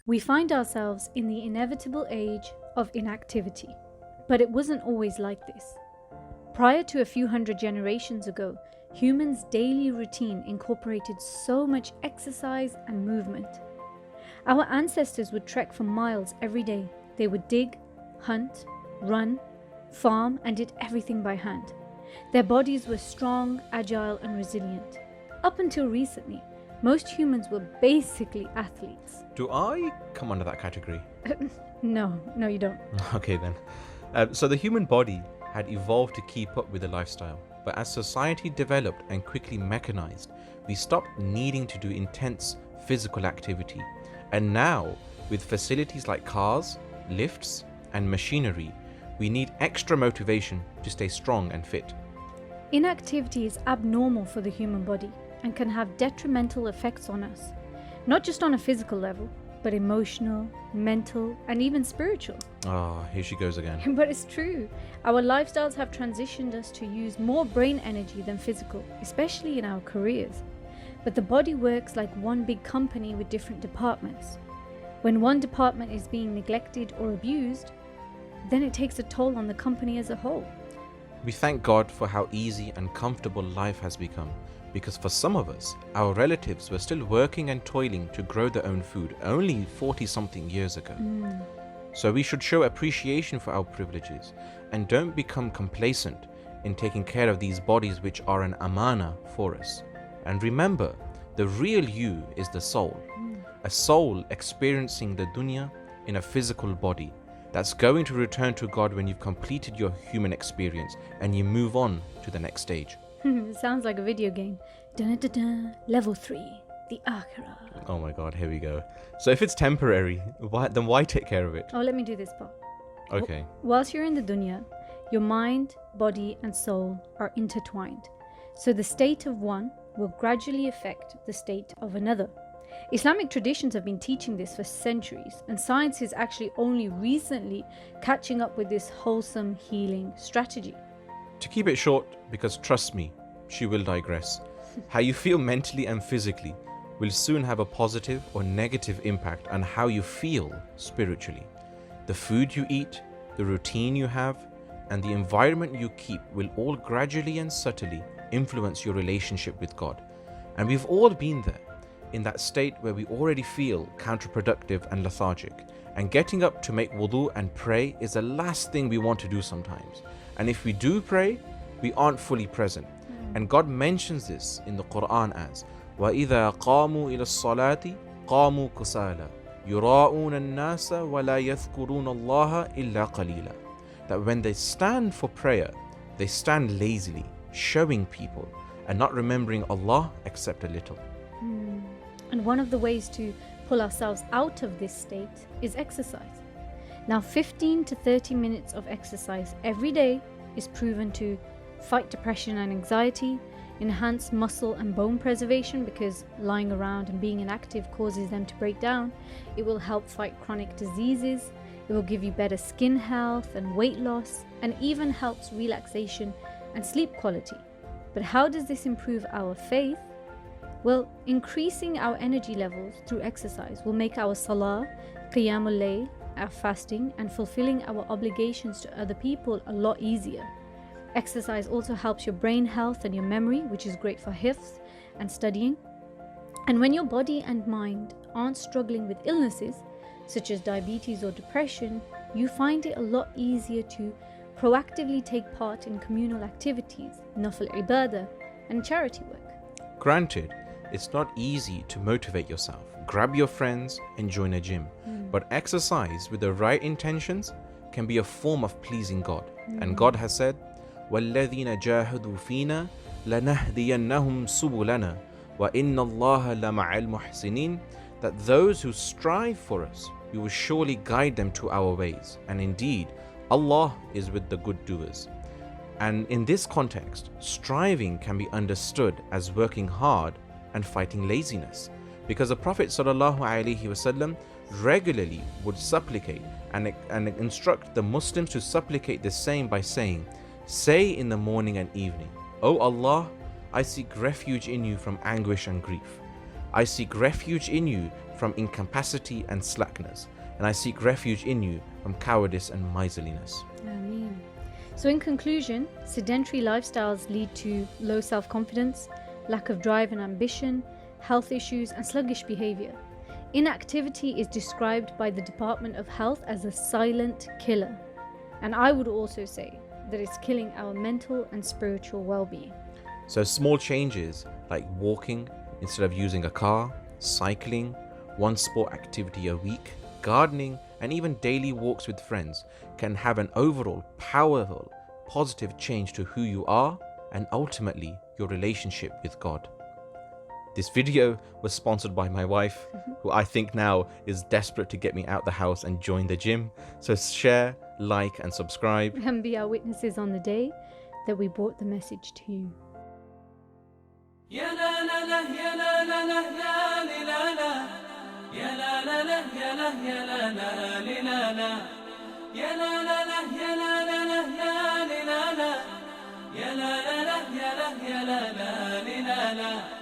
We find ourselves in the inevitable age of inactivity, but it wasn't always like this. Prior to a few hundred generations ago, humans' daily routine incorporated so much exercise and movement. Our ancestors would trek for miles every day. They would dig, hunt, run, farm, and did everything by hand. Their bodies were strong, agile, and resilient. Up until recently, most humans were basically athletes. Do I come under that category? No, you don't. Okay then. So the human body had evolved to keep up with the lifestyle, but as society developed and quickly mechanized, we stopped needing to do intense physical activity. And now, with facilities like cars, lifts, and machinery, we need extra motivation to stay strong and fit. Inactivity is abnormal for the human body and can have detrimental effects on us, not just on a physical level, but emotional, mental, and even spiritual. Here she goes again. But it's true. Our lifestyles have transitioned us to use more brain energy than physical, especially in our careers. But the body works like one big company with different departments. When one department is being neglected or abused, then it takes a toll on the company as a whole. We thank God for how easy and comfortable life has become, because for some of us, our relatives were still working and toiling to grow their own food only 40-something years ago. So we should show appreciation for our privileges and don't become complacent in taking care of these bodies which are an amana for us. And remember, the real you is the soul, a soul experiencing the dunya in a physical body that's going to return to God when you've completed your human experience and you move on to the next stage. It sounds like a video game. Dun-dun-dun-dun. Level 3, the Akhirah. Oh my God, here we go. So if it's temporary, then why take care of it? Oh, let me do this part. Okay. Whilst you're in the dunya, your mind, body, and soul are intertwined. So the state of one will gradually affect the state of another. Islamic traditions have been teaching this for centuries, and science is actually only recently catching up with this wholesome healing strategy. To keep it short, because trust me, she will digress, how you feel mentally and physically will soon have a positive or negative impact on how you feel spiritually. The food you eat, the routine you have, and the environment you keep will all gradually and subtly influence your relationship with God. And we've all been there, in that state where we already feel counterproductive and lethargic. And getting up to make wudu and pray is the last thing we want to do sometimes. And if we do pray, we aren't fully present. And God mentions this in the Quran as وَإِذَا قَامُوا إِلَى الصَّلَاةِ قَامُوا كُسَالَى يُرَاءُونَ النَّاسَ وَلَا يَذْكُرُونَ اللَّهَ إِلَّا قَلِيلًا. That when they stand for prayer, they stand lazily, showing people and not remembering Allah except a little. And one of the ways to pull ourselves out of this state is exercise. Now, 15 to 30 minutes of exercise every day is proven to fight depression and anxiety, enhance muscle and bone preservation because lying around and being inactive causes them to break down. It will help fight chronic diseases. It will give you better skin health and weight loss, and even helps relaxation and sleep quality. But how does this improve our faith? Well, increasing our energy levels through exercise will make our salah, qiyamul layl, our fasting, and fulfilling our obligations to other people a lot easier. Exercise also helps your brain health and your memory, which is great for hifz and studying. And when your body and mind aren't struggling with illnesses, such as diabetes or depression, you find it a lot easier to proactively take part in communal activities, nafil ibadah, and charity work. Granted, it's not easy to motivate yourself. Grab your friends and join a gym. But exercise with the right intentions can be a form of pleasing God. And God has said, وَالَّذِينَ جَاهَدُوا فِينَا لَنَهْدِيَنَّهُمْ سُبُلَنَا وَإِنَّ اللَّهَ لَمَعَ الْمُحْسِنِينَ. That those who strive for us, we will surely guide them to our ways. And indeed, Allah is with the good doers. And in this context, striving can be understood as working hard and fighting laziness, because the Prophet ﷺ regularly would supplicate and instruct the Muslims to supplicate the same by saying, "Say in the morning and evening, O Allah, I seek refuge in you from anguish and grief. I seek refuge in you from incapacity and slackness, and I seek refuge in you from cowardice and miserliness. Ameen. So in conclusion, sedentary lifestyles lead to low self-confidence, lack of drive and ambition, health issues, and sluggish behavior. Inactivity is described by the Department of Health as a silent killer. And I would also say that it's killing our mental and spiritual well-being. So small changes like walking instead of using a car, cycling, one sport activity a week, gardening, and even daily walks with friends can have an overall powerful, positive change to who you are and ultimately your relationship with God. This video was sponsored by my wife, who I think now is desperate to get me out the house and join the gym. So share, like, and subscribe. And be our witnesses on the day that we brought the message to you. Ya la la la, ya la la la, ya li la la. Ya la la la, ya la ya la la, li la la. Ya la la la, ya la la la, ya li la la. Ya la la la, ya la ya la la, li la la.